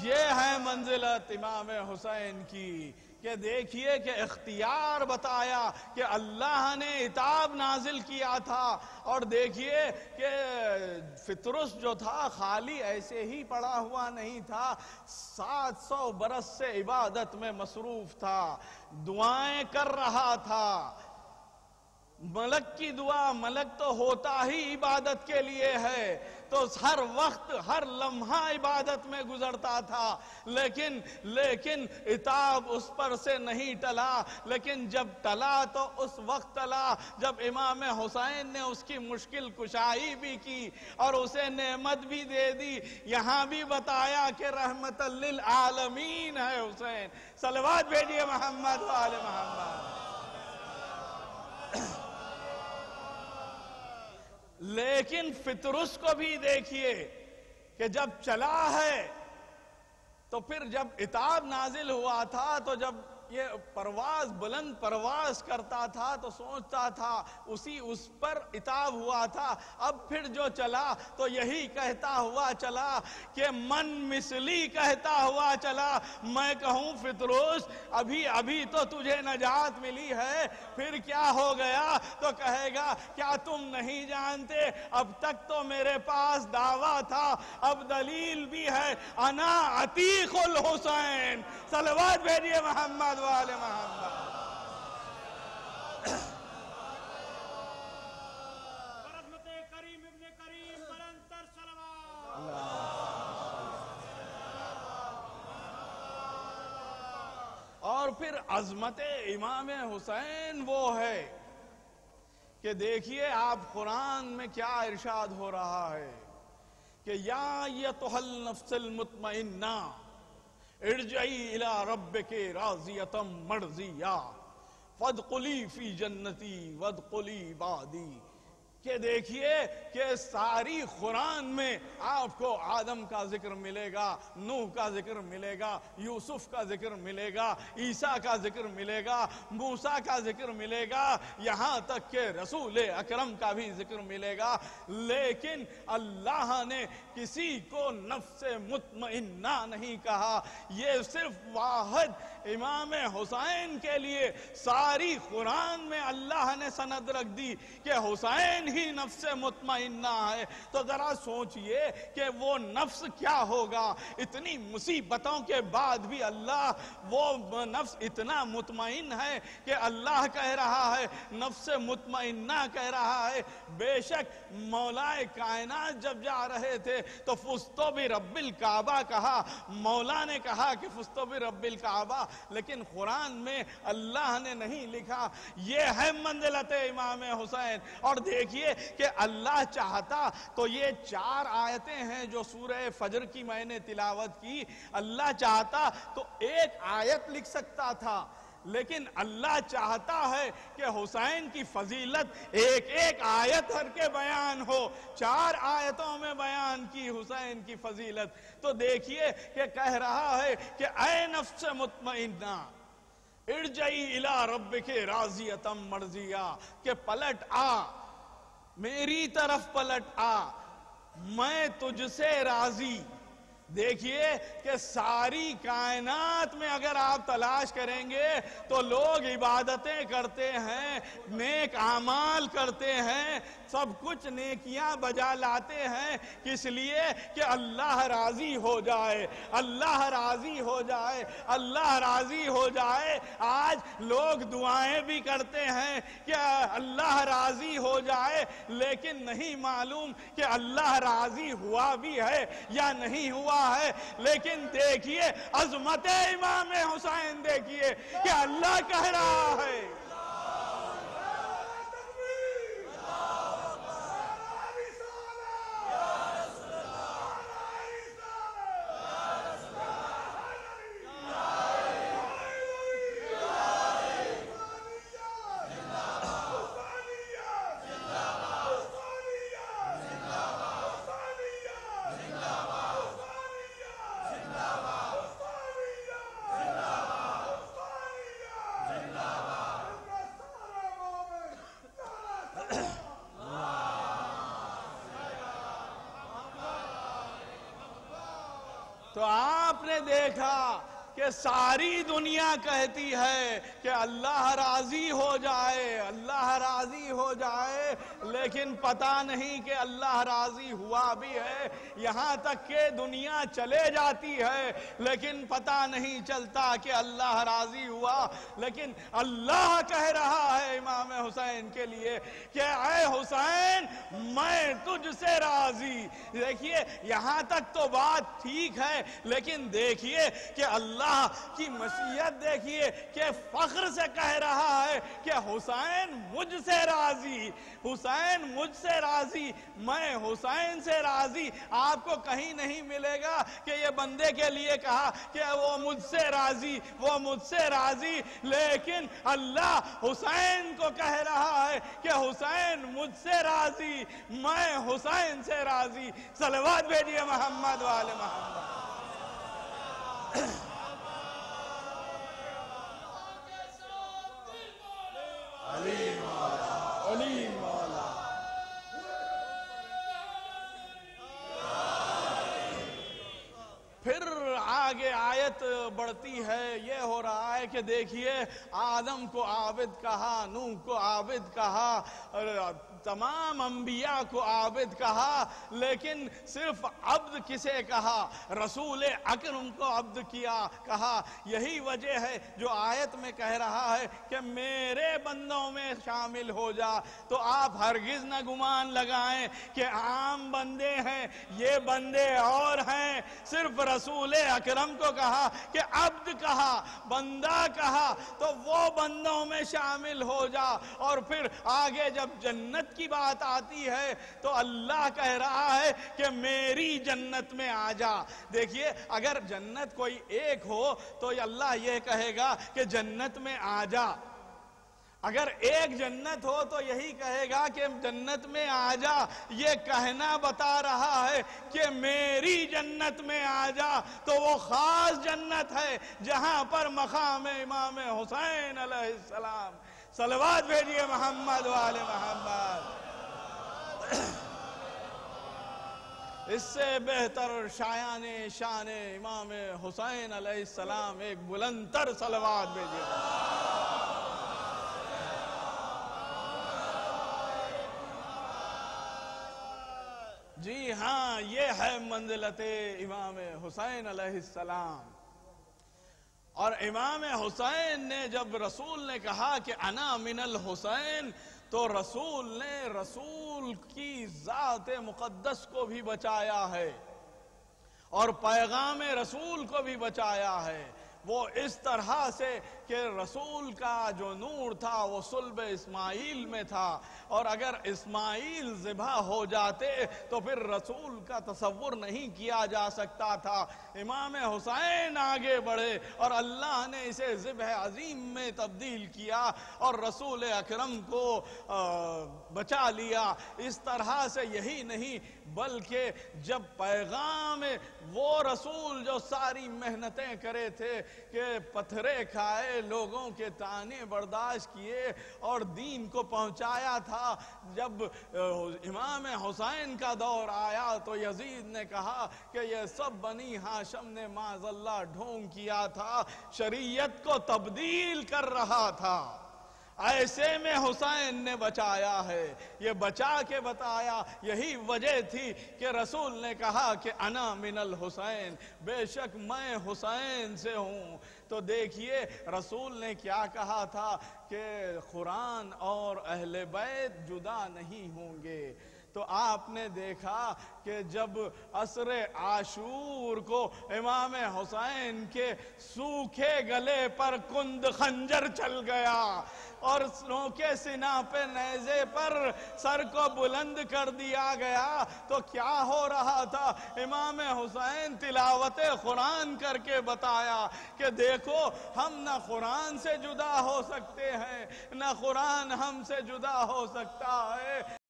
یہ ہے منزلت امام حسین کی کہ دیکھیے کہ اختیار بتایا کہ اللہ نے عتاب نازل کیا تھا، اور دیکھیے کہ فطرس جو تھا خالی ایسے ہی پڑا ہوا نہیں تھا، 700 برس سے عبادت میں مصروف تھا، دعائیں کر رہا تھا۔ ملک کی دعا، ملک تو ہوتا ہی عبادت کے لیے ہے، تو ہر وقت ہر لمحہ عبادت میں گزرتا تھا، لیکن عتاب اس پر سے نہیں ٹلا۔ لیکن جب ٹلا تو اس وقت ٹلا جب امام حسین نے اس کی مشکل کشائی بھی کی اور اسے نعمت بھی دے دی۔ یہاں بھی بتایا کہ رحمت للعالمین ہے حسین۔ صلوات بھیجئے محمد و آل محمد۔ لیکن فطرس کو بھی دیکھیے کہ جب چلا ہے تو پھر جب عتاب نازل ہوا تھا تو جب یہ پرواز بلند پرواز کرتا تھا تو سوچتا تھا اس پر عتاب ہوا تھا۔ اب پھر جو چلا تو یہی کہتا ہوا چلا کہ من مثلی کہتا ہوا چلا۔ میں کہوں فطرس ابھی تو تجھے نجات ملی ہے، پھر کیا ہو گیا؟ تو کہے گا کیا تم نہیں جانتے اب تک تو میرے پاس دعویٰ تھا، اب دلیل بھی ہے۔ انا عتیق الحسین۔ صلوات بھیجئے محمد و آل محمد۔ برحمت کریم ابن کریم برنتر صلوات۔ اور پھر عظمت امام حسین وہ ہے کہ دیکھیے آپ قرآن میں کیا ارشاد ہو رہا ہے کہ یا ایتھا النفس المطمئنہ ارجعی الی ربک راضیۃ مرضیہ فادخلی فی جنتی وادخلی عبادی۔ کہ دیکھیے کہ ساری قرآن میں آپ کو آدم کا ذکر ملے گا، نوح کا ذکر ملے گا، یوسف کا ذکر ملے گا، عیسیٰ کا ذکر ملے گا، موسیٰ کا ذکر ملے گا، یہاں تک کہ رسول اکرم کا بھی ذکر ملے گا۔ لیکن اللہ نے کسی کو نفس مطمئنہ نہیں کہا، یہ صرف واحد امام حسین کے لیے ساری قرآن میں اللہ نے سند رکھ دی کہ حسین ہی نفس مطمئنہ ہے۔ تو ذرا سوچئے کہ وہ نفس کیا ہوگا؟ اتنی مصیبتوں کے بعد بھی اللہ وہ نفس اتنا مطمئن ہے کہ اللہ کہہ رہا ہے، نفس مطمئنہ کہہ رہا ہے۔ بے شک مولا کائنات جب جا رہے تھے تو فزتو برب الکعبہ کہا، مولا نے کہا کہ فزتو برب الکعبہ، لیکن قرآن میں اللہ نے نہیں لکھا۔ یہ ہے منزلت امام حسین۔ اور دیکھیے کہ اللہ چاہتا تو یہ 4 آیتیں ہیں جو سورہ فجر کی میں نے تلاوت کی، اللہ چاہتا تو 1 آیت لکھ سکتا تھا، لیکن اللہ چاہتا ہے کہ حسین کی فضیلت ایک آیت ہر کے بیان ہو۔ 4 آیتوں میں بیان کی حسین کی فضیلت۔ تو دیکھیے کہ کہہ رہا ہے کہ اے نفس مطمئنہ ارجعی الی ربک راضیۃ مرضیہ، کہ پلٹ آ، میری طرف پلٹ آ، میں تجھ سے راضی۔ دیکھیے کہ ساری کائنات میں اگر آپ تلاش کریں گے تو لوگ عبادتیں کرتے ہیں، نیک اعمال کرتے ہیں، سب کچھ نیکیاں بجا لاتے ہیں، کس لیے کہ اللہ راضی ہو جائے، اللہ راضی ہو جائے، اللہ راضی ہو جائے۔ آج لوگ دعائیں بھی کرتے ہیں کہ اللہ راضی ہو جائے، لیکن نہیں معلوم کہ اللہ راضی ہوا بھی ہے یا نہیں ہوا ہے۔ لیکن دیکھیے عظمت امام حسین، دیکھیے کہ اللہ کہہ رہا ہے تو آپ نے دیکھا کہ ساری دنیا کہتی ہے کہ اللہ راضی ہو جائے، اللہ راضی ہو جائے، لیکن پتہ نہیں کہ اللہ راضی ہوا بھی ہے۔ یہاں تک کہ دنیا چلے جاتی ہے لیکن پتہ نہیں چلتا کہ اللہ راضی ہوا۔ لیکن اللہ کہہ رہا ہے امام حسین کے لیے کہ اے حسین میں تجھ سے راضی۔ دیکھیے یہاں تک تو بات ٹھیک ہے، لیکن دیکھیے کہ اللہ کی مشیت دیکھیے کہ فخر سے کہہ رہا ہے کہ حسین مجھ سے راضی، حسین مجھ سے راضی، میں حسین سے راضی۔ آپ کو کہیں نہیں ملے گا کہ یہ بندے کے لیے کہا کہ وہ مجھ سے راضی، وہ مجھ سے راضی، لیکن اللہ حسین کو کہہ رہا ہے کہ حسین مجھ سے راضی، میں حسین سے راضی۔ صلوات بھیجئے محمد والے محمد۔ علی مولا، علی مولا۔ پھر آگے آیت بڑھتی ہے، یہ ہو رہا ہے کہ دیکھیے آدم کو عابد کہا، نوح کو عابد کہا، تمام انبیاء کو عابد کہا، لیکن صرف عبد کسے کہا؟ رسول اکرم کو عبد کہا۔ یہی وجہ ہے جو آیت میں کہہ رہا ہے کہ میرے بندوں میں شامل ہو جا۔ تو آپ ہرگز نہ گمان لگائیں کہ عام بندے ہیں، یہ بندے اور ہیں۔ صرف رسول اکرم کو کہا کہ عبد کہا، بندہ کہا، تو وہ بندوں میں شامل ہو جا۔ اور پھر آگے جب جنت کی بات آتی ہے تو اللہ کہہ رہا ہے کہ میری جنت میں آ جا۔ دیکھیے اگر جنت کوئی ایک ہو تو اللہ یہ کہے گا کہ جنت میں آ جا۔ اگر ایک جنت ہو تو یہی کہے گا کہ جنت میں آ جا۔ یہ کہنا بتا رہا ہے کہ میری جنت میں آ جا، تو وہ خاص جنت ہے جہاں پر مقام امام حسین علیہ السلام۔ صلوات بھیجئے محمد والے محمد۔ اس سے بہتر شایان شان امام حسین علیہ السلام ایک بلند تر صلوات بھیجئے۔ جی ہاں، یہ ہے منزلت امام حسین علیہ السلام۔ اور امام حسین نے جب رسول نے کہا کہ انا من الحسین، تو رسول نے رسول کی ذات مقدس کو بھی بچایا ہے اور پیغام رسول کو بھی بچایا ہے۔ وہ اس طرح سے کہ رسول کا جو نور تھا وہ صلب اسماعیل میں تھا، اور اگر اسماعیل ذبح ہو جاتے تو پھر رسول کا تصور نہیں کیا جا سکتا تھا۔ امام حسین آگے بڑھے اور اللہ نے اسے ذبح عظیم میں تبدیل کیا اور رسول اکرم کو بچا لیا۔ اس طرح سے یہی نہیں بلکہ جب پیغام وہ رسول جو ساری محنتیں کرے تھے کہ پتھرے کھائے، لوگوں کے طعنے برداشت کیے اور دین کو پہنچایا تھا، جب امام حسین کا دور آیا تو یزید نے کہا کہ یہ سب بنی ہاشم نے معاذ اللہ ڈھونگ کیا تھا، شریعت کو تبدیل کر رہا تھا۔ ایسے میں حسین نے بچایا ہے، یہ بچا کے بتایا۔ یہی وجہ تھی کہ رسول نے کہا کہ انا من الحسین، بے شک میں حسین سے ہوں۔ تو دیکھیے رسول نے کیا کہا تھا کہ قرآن اور اہل بیت جدا نہیں ہوں گے۔ تو آپ نے دیکھا کہ جب عصر عاشور کو امام حسین کے سوکھے گلے پر کند خنجر چل گیا اور نوکے سینہ پہ نیزے پر سر کو بلند کر دیا گیا، تو کیا ہو رہا تھا؟ امام حسین تلاوت قرآن کر کے بتایا کہ دیکھو ہم نہ قرآن سے جدا ہو سکتے ہیں، نہ قرآن ہم سے جدا ہو سکتا ہے۔